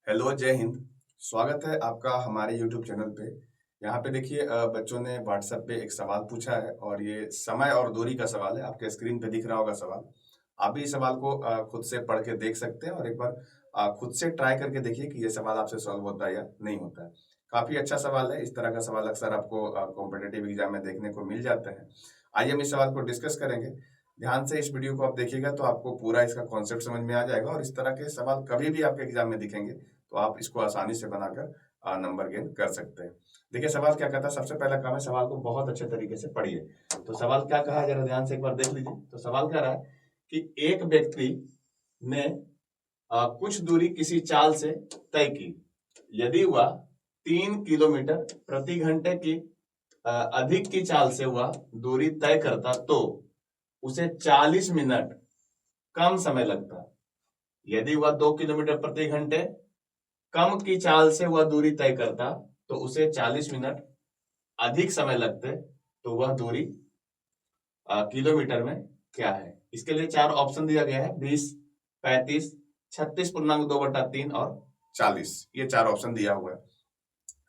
Hello, जय हिंद। स्वागत है आपका हमारे यूट्यूब चैनल पे। यहाँ पे देखिए बच्चों ने व्हाट्सएप पे एक सवाल पूछा है और ये समय और दूरी का सवाल है। आपके स्क्रीन पे दिख रहा होगा सवाल। आप भी इस सवाल को खुद से पढ़ के देख सकते हैं और एक बार खुद से ट्राई करके देखिए कि ये सवाल आपसे सॉल्व होता है या नहीं होता है। काफी अच्छा सवाल है। इस तरह का सवाल अक्सर आपको कॉम्पिटेटिव एग्जाम में देखने को मिल जाते हैं। आइए हम इस सवाल को डिस्कस करेंगे। ध्यान से इस वीडियो को आप देखिएगा तो आपको पूरा इसका कॉन्सेप्ट समझ में आ जाएगा और इस तरह के सवाल कभी भी आपके एग्जाम में दिखेंगे तो आप इसको आसानी से बनाकर नंबर गेन कर सकते हैं। देखिए सवाल क्या कहता है। सबसे पहला काम है सवाल को बहुत अच्छे तरीके से पढ़िए। तो सवाल क्या कहा है जरा ध्यान से एक बार देख लीजिए। तो सवाल कह रहा है कि एक व्यक्ति ने कुछ दूरी किसी चाल से तय की। यदि वह 3 किलोमीटर प्रति घंटे की अधिक की चाल से वह दूरी तय करता तो उसे 40 मिनट कम समय लगता। यदि वह 2 किलोमीटर प्रति घंटे कम की चाल से वह दूरी तय करता तो उसे 40 मिनट अधिक समय लगते। तो वह दूरी किलोमीटर में क्या है। इसके लिए 4 ऑप्शन दिया गया है, 20, 35, 36.2/3 और 40। ये 4 ऑप्शन दिया हुआ है।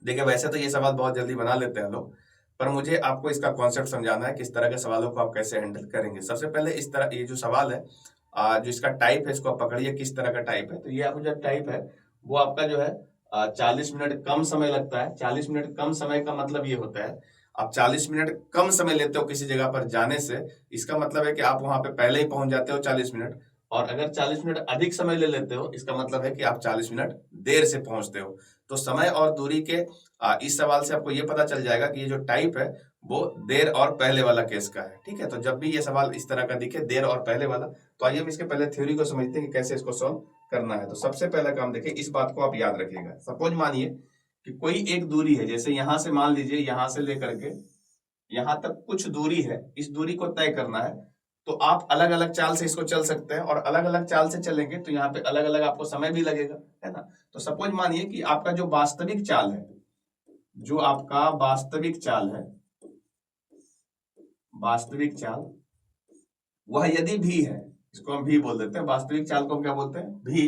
देखिए वैसे तो ये सवाल बहुत जल्दी बना लेते हैं लोग, पर मुझे आपको इसका कॉन्सेप्ट समझाना है कि इस तरह के सवालों को आप कैसे हैंडल करेंगे। सबसे पहले इस तरह ये जो सवाल है जो इसका टाइप है इसको आप पकड़िए किस तरह का टाइप है। तो ये आपका जो टाइप है वो आपका जो है 40 मिनट कम समय लगता है। 40 मिनट कम समय का मतलब ये होता है आप 40 मिनट कम समय लेते हो किसी जगह पर जाने से। इसका मतलब है कि आप वहां पे पहले ही पहुंच जाते हो 40 मिनट। और अगर 40 मिनट अधिक समय ले लेते हो इसका मतलब है कि आप 40 मिनट देर से पहुंचते हो। तो समय और दूरी के इस सवाल से आपको ये पता चल जाएगा कि ये जो टाइप है वो देर और पहले वाला केस का है। ठीक है, तो जब भी ये सवाल इस तरह का दिखे देर और पहले वाला, तो आइए हम इसके पहले थ्योरी को समझते हैं कि कैसे इसको सॉल्व करना है। तो सबसे पहला काम देखिए, इस बात को आप याद रखिएगा। सपोज मानिए कि कोई एक दूरी है, जैसे यहां से मान लीजिए यहां से लेकर के यहां तक कुछ दूरी है। इस दूरी को तय करना है तो आप अलग अलग चाल से इसको चल सकते हैं और अलग अलग चाल से चलेंगे तो यहाँ पे अलग अलग आपको समय भी लगेगा, है ना। तो सपोज मानिए कि आपका जो वास्तविक चाल है, जो आपका वास्तविक चाल है, वास्तविक चाल वह यदि भी है, इसको हम भी बोल देते हैं, वास्तविक चाल को हम क्या बोलते हैं, भी।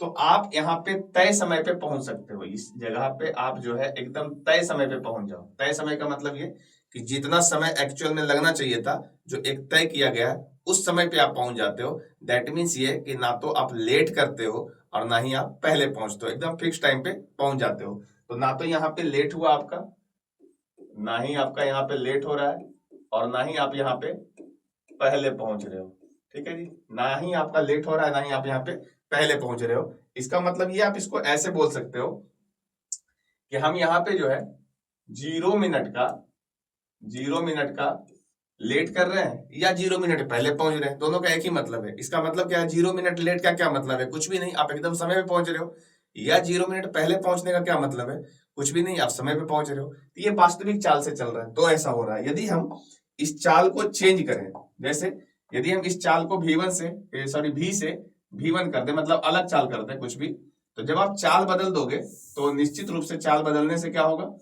तो आप यहाँ पे तय समय पे पहुंच सकते हो। इस जगह पे आप जो है एकदम तय समय पे पहुंच जाओ। तय समय का मतलब ये कि जितना समय एक्चुअल में लगना चाहिए था, जो एक तय किया गया है, उस समय पे आप पहुंच जाते हो। दैट मीन्स ये कि ना तो आप लेट करते हो और ना ही आप पहले पहुंचते हो, एकदम फिक्स टाइम पे पहुंच जाते हो। तो ना तो यहाँ पे लेट हुआ आपका, ना ही आपका यहाँ पे लेट हो रहा है और ना ही आप यहाँ पे पहले पहुंच रहे हो। ठीक है जी, ना ही आपका लेट हो रहा है ना ही आप यहाँ पे पहले पहुंच रहे हो। इसका मतलब ये आप इसको ऐसे बोल सकते हो कि हम यहाँ पे जो है 0 मिनट का लेट कर रहे हैं या 0 मिनट पहले पहुंच रहे हैं, दोनों का एक ही मतलब है। इसका मतलब क्या है, 0 मिनट लेट का क्या मतलब है, कुछ भी नहीं, आप एकदम समय पे पहुंच रहे हो। या 0 मिनट पहले पहुंचने का क्या मतलब है, कुछ भी नहीं, आप समय पे पहुंच रहे हो। तो ये वास्तविक चाल से चल रहा है। तो ऐसा हो रहा है, यदि हम इस चाल को चेंज करें, जैसे यदि हम इस चाल को V1 से सॉरी V से V1 कर दे, मतलब अलग चाल कर दे कुछ भी, तो जब आप चाल बदल दोगे तो निश्चित रूप से चाल बदलने से क्या होगा,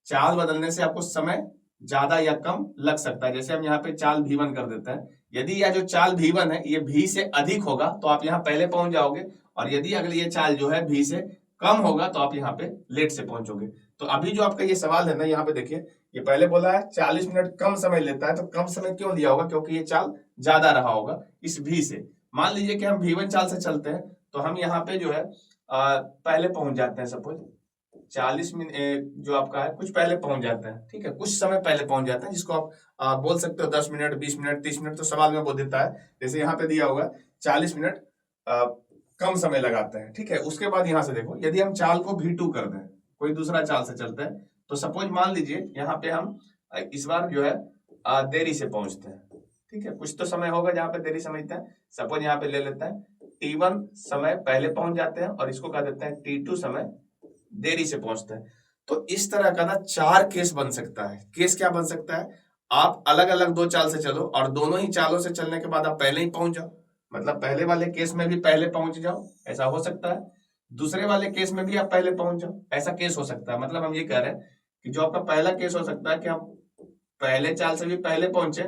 चाल बदलने से आपको समय ज्यादा या कम लग सकता है। जैसे हम यहाँ पे चाल V1 कर देते हैं, यदि यह जो चाल V1 है ये V से अधिक होगा तो आप यहाँ पहले पहुंच जाओगे, और यदि अगली ये चाल जो है V से कम होगा तो आप यहाँ पे लेट से पहुंचोगे। तो अभी जो आपका ये सवाल है ना, यहाँ पे देखिए ये पहले बोला है 40 मिनट कम समय लेता है, तो कम समय क्यों लिया होगा, क्योंकि ये चाल ज्यादा रहा होगा इस V से। मान लीजिए कि हम V1 चाल से चलते हैं तो हम यहाँ पे जो है पहले पहुंच जाते हैं। सपोज 40 मिनट जो आपका है कुछ पहले पहुंच जाता है, ठीक है, कुछ समय पहले पहुंच जाता है, जिसको आप बोल सकते हो 10 मिनट, 20 मिनट, 30 मिनट, तो सवाल में बोल देता है। जैसे यहाँ पे दिया होगा 40 मिनट कम समय लगाते हैं, ठीक है। उसके बाद यहाँ से देखो, यदि हम चाल को V2 कर दें, कोई दूसरा चाल से चलते हैं, तो सपोज मान लीजिए यहाँ पे हम इस बार जो है देरी से पहुंचते हैं, ठीक है, कुछ तो समय होगा जहाँ पे देरी समझते हैं। सपोज यहाँ पे ले लेते हैं T1 समय पहले पहुंच जाते हैं और इसको कह देते हैं T2 समय देरी से पहुंचते हैं। तो इस तरह का ना 4 केस बन सकता है। केस क्या बन सकता है, आप अलग अलग 2 चाल से चलो और दोनों ही चालों से चलने के बाद आप पहले ही पहुंच जाओ, मतलब पहले वाले केस में भी पहले पहुंच जाओ, ऐसा हो सकता है। दूसरे वाले केस में भी आप पहले पहुंच जाओ, ऐसा केस हो सकता है। मतलब हम ये कह रहे हैं कि जो आपका पहला केस हो सकता है कि हम पहले चाल से भी पहले पहुंचे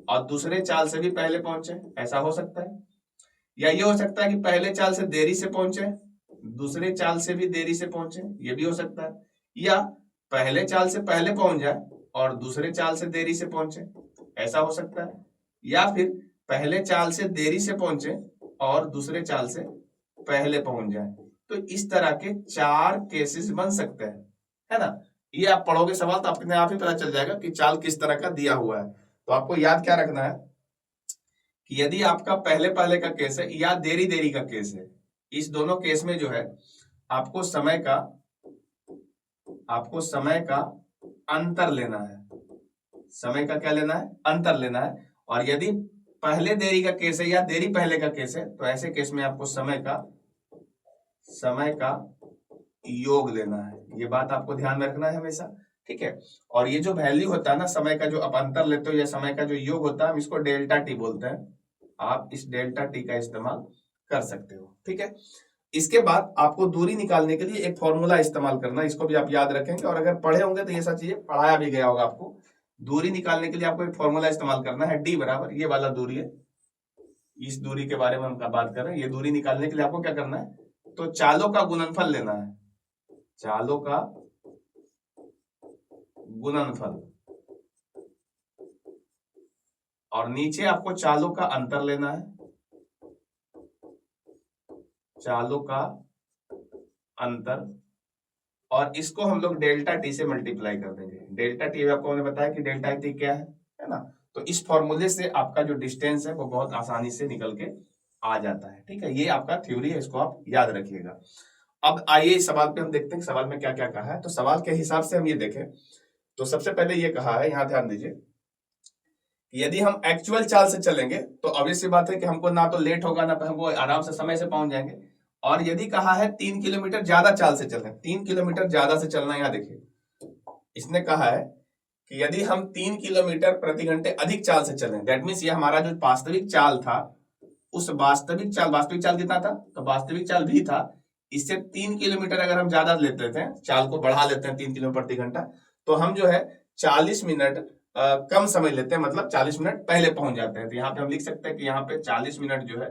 और दूसरे चाल से भी पहले पहुंचे, ऐसा हो सकता है। या ये हो सकता है कि पहले चाल से देरी से पहुंचे दूसरे चाल से भी देरी से पहुंचे, ये भी हो सकता है, या पहले चाल से पहले पहुंच जाए और दूसरे चाल से देरी से पहुंचे, ऐसा हो सकता है, या फिर पहले चाल से देरी से पहुंचे और दूसरे चाल से पहले पहुंच जाए। तो इस तरह के 4 केसेस बन सकते हैं, है ना। ये आप पढ़ोगे सवाल तो अपने आप ही पता चल जाएगा कि चाल किस तरह का दिया हुआ है। तो आपको याद क्या रखना है कि यदि आपका पहले पहले का केस है या देरी देरी का केस है, इस दोनों केस में जो है आपको समय का अंतर लेना है। समय का क्या लेना है? अंतर लेना है। और यदि पहले देरी का केस है या देरी पहले का केस है तो ऐसे केस में आपको समय का योग लेना है। ये बात आपको ध्यान में रखना है हमेशा, ठीक है। और ये जो वैल्यू होता है ना, समय का जो आप अंतर लेते हो या समय का जो योग होता है, हम इसको डेल्टा टी बोलते हैं। आप इस डेल्टा टी का इस्तेमाल कर सकते हो, ठीक है। इसके बाद आपको दूरी निकालने के लिए एक फॉर्मूला इस्तेमाल करना है, इसको भी आप याद रखेंगे। और अगर पढ़े होंगे तो ये सब चीजें पढ़ाया भी गया होगा आपको। दूरी निकालने के लिए आपको एक फॉर्मूला इस्तेमाल करना है, डी बराबर, ये वाला दूरी है, इस दूरी के बारे में हम बात कर रहे हैं। ये दूरी निकालने के लिए आपको क्या करना है, तो चालों का गुणनफल लेना है, चालों का गुणनफल, और नीचे आपको चालों का अंतर लेना है, चालों का अंतर, और इसको हम लोग डेल्टा टी से मल्टीप्लाई कर देंगे। डेल्टा टी आपको मैंने बताया कि डेल्टा टी क्या है ना। तो इस फॉर्मूले से आपका जो डिस्टेंस है वो बहुत आसानी से निकल के आ जाता है, ठीक है। ये आपका थ्योरी है, इसको आप याद रखिएगा। अब आइए इस सवाल पे हम देखते हैं सवाल में क्या क्या कहा है। तो सवाल के हिसाब से हम ये देखें तो सबसे पहले ये कहा है, यहाँ ध्यान दीजिए, यदि हम एक्चुअल चाल से चलेंगे तो ऑब्वियस सी बात है कि हमको ना तो लेट होगा ना हमको आराम से समय से पहुंच जाएंगे। और यदि कहा है 3 किलोमीटर ज्यादा चाल से चलें, 3 किलोमीटर ज्यादा से चलना, यहाँ देखिए इसने कहा है कि यदि हम 3 किलोमीटर प्रति घंटे अधिक चाल से चलें, दैट मीन्स ये हमारा जो वास्तविक चाल था, उस वास्तविक चाल कितना था, तो वास्तविक चाल भी था, इससे 3 किलोमीटर अगर हम ज्यादा लेते थे, चाल को बढ़ा लेते हैं 3 किलोमीटर प्रति घंटा, तो हम जो है 40 मिनट कम समय लेते हैं, मतलब 40 मिनट पहले पहुंच जाते हैं। तो यहाँ पे हम लिख सकते हैं कि यहाँ पे 40 मिनट जो है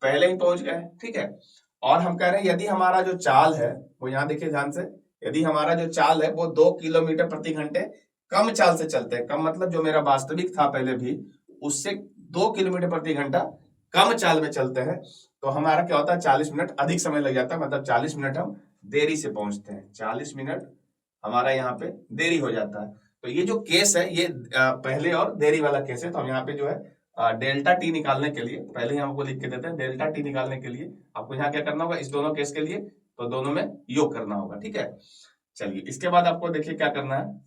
पहले ही पहुंच गए, ठीक है। और हम कह रहे हैं यदि हमारा जो चाल है वो, यहाँ देखिए ध्यान से, यदि हमारा जो चाल है वो 2 किलोमीटर प्रति घंटे कम चाल से चलते हैं, कम मतलब जो मेरा वास्तविक था पहले भी उससे 2 किलोमीटर प्रति घंटा कम चाल में चलते हैं, तो हमारा क्या होता है, 40 मिनट अधिक समय लग जाता है, मतलब 40 मिनट हम देरी से पहुंचते हैं, 40 मिनट हमारा यहाँ पे देरी हो जाता है। तो ये जो केस है ये पहले और देरी वाला केस है। तो हम यहाँ पे जो है डेल्टा टी निकालने के लिए पहले ही हमको लिख के देते हैं, डेल्टा टी निकालने के लिए आपको यहाँ क्या करना होगा, इस दोनों केस के लिए तो दोनों में योग करना होगा, ठीक है। चलिए इसके बाद आपको देखिए क्या करना है,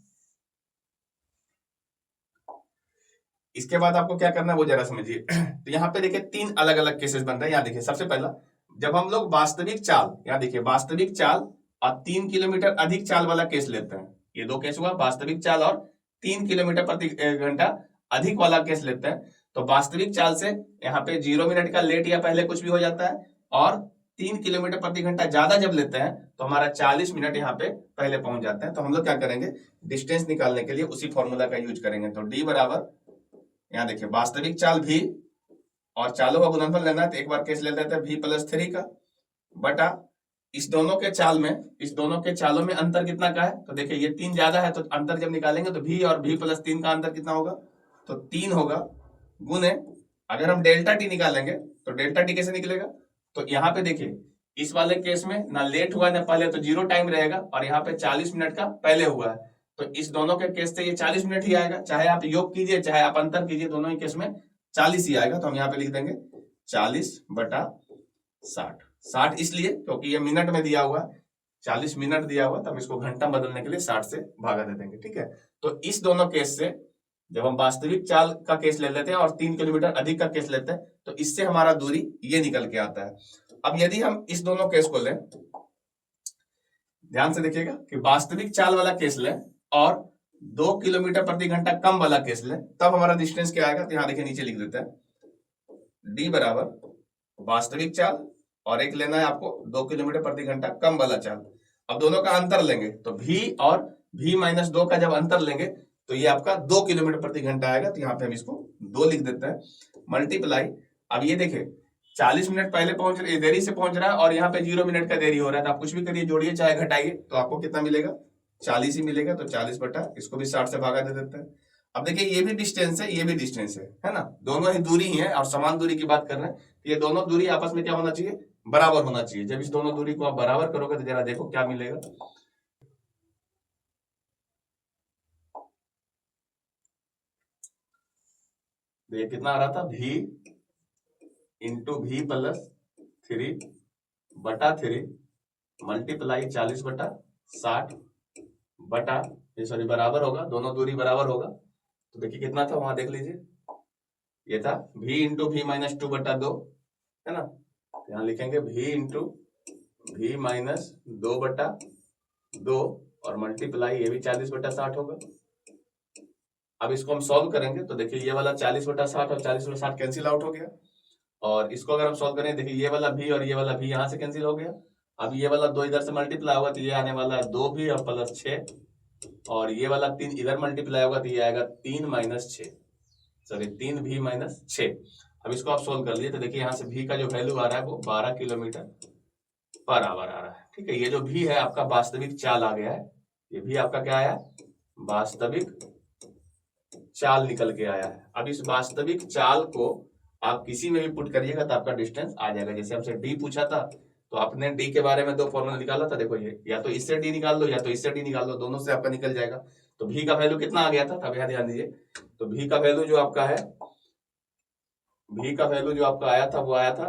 इसके बाद आपको क्या करना है वो जरा समझिए। तो यहाँ पे देखिए 3 अलग अलग केसेस बन रहे हैं। यहाँ देखिए सबसे पहला, जब हम लोग वास्तविक चाल, यहाँ देखिए वास्तविक चाल और 3 किलोमीटर अधिक चाल वाला केस लेते हैं, ये 2 केस हुआ, वास्तविक चाल और 3 किलोमीटर प्रति घंटा अधिक वाला केस लेते हैं। तो वास्तविक चाल से यहाँ पे 0 मिनट का लेट या पहले कुछ भी हो जाता है, और 3 किलोमीटर प्रति घंटा ज्यादा जब लेते हैं तो हमारा 40 मिनट यहाँ पे पहले पहुंच जाते हैं। तो हम लोग क्या करेंगे, डिस्टेंस निकालने के लिए उसी फॉर्मूला का यूज करेंगे। तो डी बराबर, यहाँ देखिए वास्तविक चाल भी और चालों का गुणनफल लेना है, तो एक बार केस ले लेते हैं v प्लस 3 का बटा इस दोनों के चाल में, इस दोनों के चालों में अंतर कितना का है, तो देखिए ये 3 ज्यादा है, तो अंतर जब निकालेंगे तो v और v प्लस 3 का अंतर कितना होगा, तो 3 होगा, गुने अगर हम डेल्टा टी निकालेंगे तो डेल्टा टी कैसे निकलेगा, तो यहाँ पे देखिए इस वाले केस में ना लेट हुआ ना पहले, तो 0 टाइम रहेगा, और यहाँ पे 40 मिनट का पहले हुआ है, तो इस दोनों के केस से ये 40 मिनट ही आएगा, चाहे आप योग कीजिए चाहे आप अंतर कीजिए, दोनों ही केस में 40 ही आएगा। तो हम यहाँ पे लिख देंगे 40 बटा 60। 60 इसलिए क्योंकि ये मिनट में दिया हुआ, 40 मिनट दिया हुआ, तो हम इसको घंटा बदलने के लिए 60 से भागा दे देंगे, ठीक है। तो इस दोनों केस से जब हम वास्तविक चाल का केस ले लेते हैं और 3 किलोमीटर अधिक का केस लेते हैं, तो इससे हमारा दूरी ये निकल के आता है। अब यदि हम इस दोनों केस को लें, ध्यान से देखिएगा कि वास्तविक चाल वाला केस लें और 2 किलोमीटर प्रति घंटा कम वाला केस लें, तब हमारा डिस्टेंस क्या आएगा, तो यहाँ देखिए नीचे लिख देते हैं, डी बराबर वास्तविक चाल और एक लेना है आपको 2 किलोमीटर प्रति घंटा कम वाला चाल। अब दोनों का अंतर लेंगे तो v और v माइनस 2 का जब अंतर लेंगे तो ये आपका 2 किलोमीटर प्रति घंटा आएगा, तो यहाँ पे हम इसको 2 लिख देते हैं, मल्टीप्लाई। अब ये देखिए 40 मिनट पहले देरी से पहुंच रहा है और यहाँ पे 0 मिनट का देरी हो रहा है, तो आप कुछ भी करिए, जोड़िए चाहे घटाइए, तो आपको कितना मिलेगा? 40 ही मिलेगा। तो 40 बटा इसको भी 60 से भागा दे देते हैं। अब देखिए ये भी डिस्टेंस है, ये भी डिस्टेंस है ना, दोनों ही दूरी ही है और समान दूरी की बात कर रहे हैं। तो ये दोनों दूरी आपस में क्या होना चाहिए? बराबर होना चाहिए। जब इस दोनों दूरी को आप बराबर करोगे तो जरा देखो क्या मिलेगा। ये कितना आ रहा था? v इंटू v प्लस 3 बटा 3 मल्टीप्लाई 40 बटा 60 बटा, ये सॉरी बराबर होगा, दोनों दूरी बराबर होगा। तो देखिए कितना था वहां, देख लीजिए, ये था v इंटू v माइनस 2 बटा 2, है ना। यहाँ लिखेंगे v इंटू v माइनस 2 बटा 2 और मल्टीप्लाई ये भी 40 बटा 60 होगा। अब इसको हम सॉल्व करेंगे तो देखिए ये वाला 40 बटा 60 और 40 बटा 60 कैंसिल आउट हो गया। और इसको अगर हम सॉल्व करें, देखिए ये वाला भी और ये वाला भी यहाँ से कैंसिल हो गया। अब ये वाला 2 इधर से मल्टीप्लाई होगा तो ये आने वाला है 2 भी और प्लस 6, और ये वाला 3 इधर मल्टीप्लाई होगा तो ये आएगा 3 माइनस 6, सॉरी 3 भी माइनस 6। अब इसको आप सोल्व कर लिए तो देखिए यहाँ से भी का जो वैल्यू आ रहा है वो 12 किलोमीटर पर आवर आ रहा है। ठीक है, ये जो भी है आपका वास्तविक चाल आ गया है, ये भी आपका क्या आया? वास्तविक चाल निकल के आया है। अब इस वास्तविक चाल को आप किसी में भी पुट करिएगा तो आपका डिस्टेंस आ जाएगा। जैसे हमसे डी पूछा था तो आपने डी के बारे में 2 फॉर्मूला निकाला था, देखो ये या तो इससे डी निकाल लो या तो इससे डी निकाल लो, दोनों से आपका निकल जाएगा। तो भी का वैल्यू कितना आ गया था, तब यहाँ ध्यान दीजिए। तो भी का वैल्यू जो आपका है, भी का वैल्यू जो आपका आया था वो आया था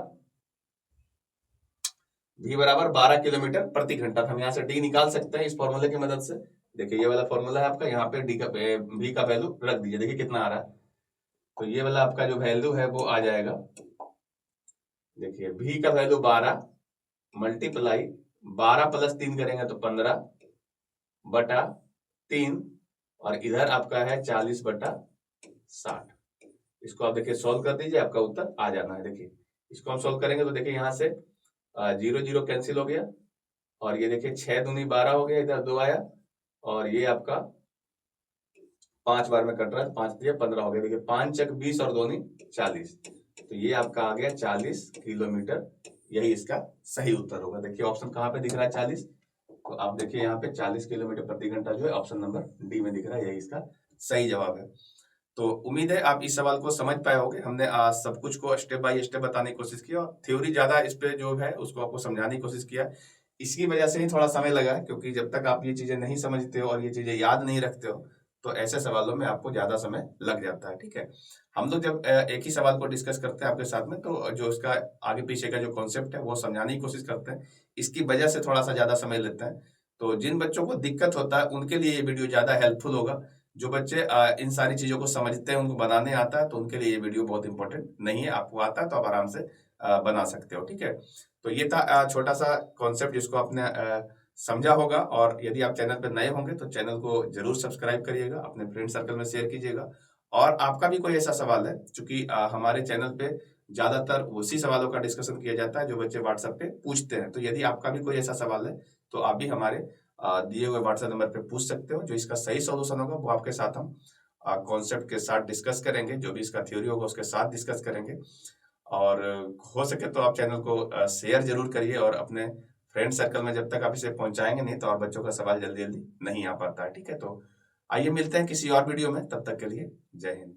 भी बराबर 12 किलोमीटर प्रति घंटा। हम यहाँ से डी निकाल सकते हैं इस फॉर्मूले की मदद से। देखिए ये वाला फॉर्मूला है आपका, यहाँ पे डी का भी का वैल्यू रख दीजिए, देखिए कितना आ रहा है। तो ये वाला आपका जो वैल्यू है वो आ जाएगा, देखिए भी का वैल्यू 12 मल्टीप्लाई 12 प्लस 3 करेंगे तो 15 बटा 3 और इधर आपका है 40 बटा 60। इसको आप देखिए सॉल्व कर दीजिए, आपका उत्तर आ जाना है। देखिए इसको हम सॉल्व करेंगे तो देखिए यहाँ से 0 0 कैंसिल हो गया और ये देखिए 6 दूनी 12 हो गया, इधर 2 आया और ये आपका 5 बार में कट रहा है, 5 दिया 15 हो गया। देखिए 5 चक 20 और 2 40, तो ये आपका आ गया 40 किलोमीटर। यही इसका सही उत्तर होगा। देखिए ऑप्शन कहाँ पे दिख रहा है 40, तो आप देखिए यहाँ पे 40 किलोमीटर प्रति घंटा जो है ऑप्शन नंबर डी में दिख रहा है, यही इसका सही जवाब है। तो उम्मीद है आप इस सवाल को समझ पाए होंगे। हमने सब कुछ को स्टेप बाय स्टेप बताने की कोशिश की और थ्योरी ज्यादा इस पे जो है उसको आपको समझाने की कोशिश किया। इसकी वजह से ही थोड़ा समय लगा है, क्योंकि जब तक आप ये चीजें नहीं समझते हो और ये चीजें याद नहीं रखते हो तो ऐसे सवालों में आपको ज्यादा समय लग जाता है। ठीक है, हम लोग जब एक ही सवाल को डिस्कस करते हैं आपके साथ में तो जो उसका आगे पीछे का जो कॉन्सेप्ट है वो समझाने की कोशिश करते हैं, इसकी वजह से थोड़ा सा ज्यादा समय लेता है। तो जिन बच्चों को दिक्कत होता है उनके लिए ये वीडियो ज्यादा हेल्पफुल होगा। जो बच्चे इन सारी चीजों को समझते हैं, उनको बनाने आता है, तो उनके लिए ये वीडियो बहुत इंपॉर्टेंट नहीं है। आपको आता है तो आप आराम से बना सकते हो। ठीक है, तो ये था छोटा सा कॉन्सेप्ट जिसको आपने समझा होगा। और यदि आप चैनल पर नए होंगे तो चैनल को जरूर सब्सक्राइब करिएगा, अपने फ्रेंड सर्कल में शेयर कीजिएगा। और आपका भी कोई ऐसा सवाल है, चूंकि हमारे चैनल पे ज्यादातर उसी सवालों का डिस्कशन किया जाता है जो बच्चे व्हाट्सएप पे पूछते हैं। तो यदि आपका भी कोई ऐसा सवाल है तो आप भी हमारे दिए हुए व्हाट्सएप नंबर पे पूछ सकते हो। जो इसका सही सॉल्यूशन होगा वो आपके साथ हम कॉन्सेप्ट के साथ डिस्कस करेंगे, जो भी इसका थ्योरी होगा उसके साथ डिस्कस करेंगे। और हो सके तो आप चैनल को शेयर जरूर करिए और अपने फ्रेंड सर्कल में जब तक आप इसे पहुंचाएंगे नहीं तो और बच्चों का सवाल जल्दी जल्दी नहीं आ पाता है। ठीक है, तो आइए मिलते हैं किसी और वीडियो में, तब तक के लिए जय हिंद।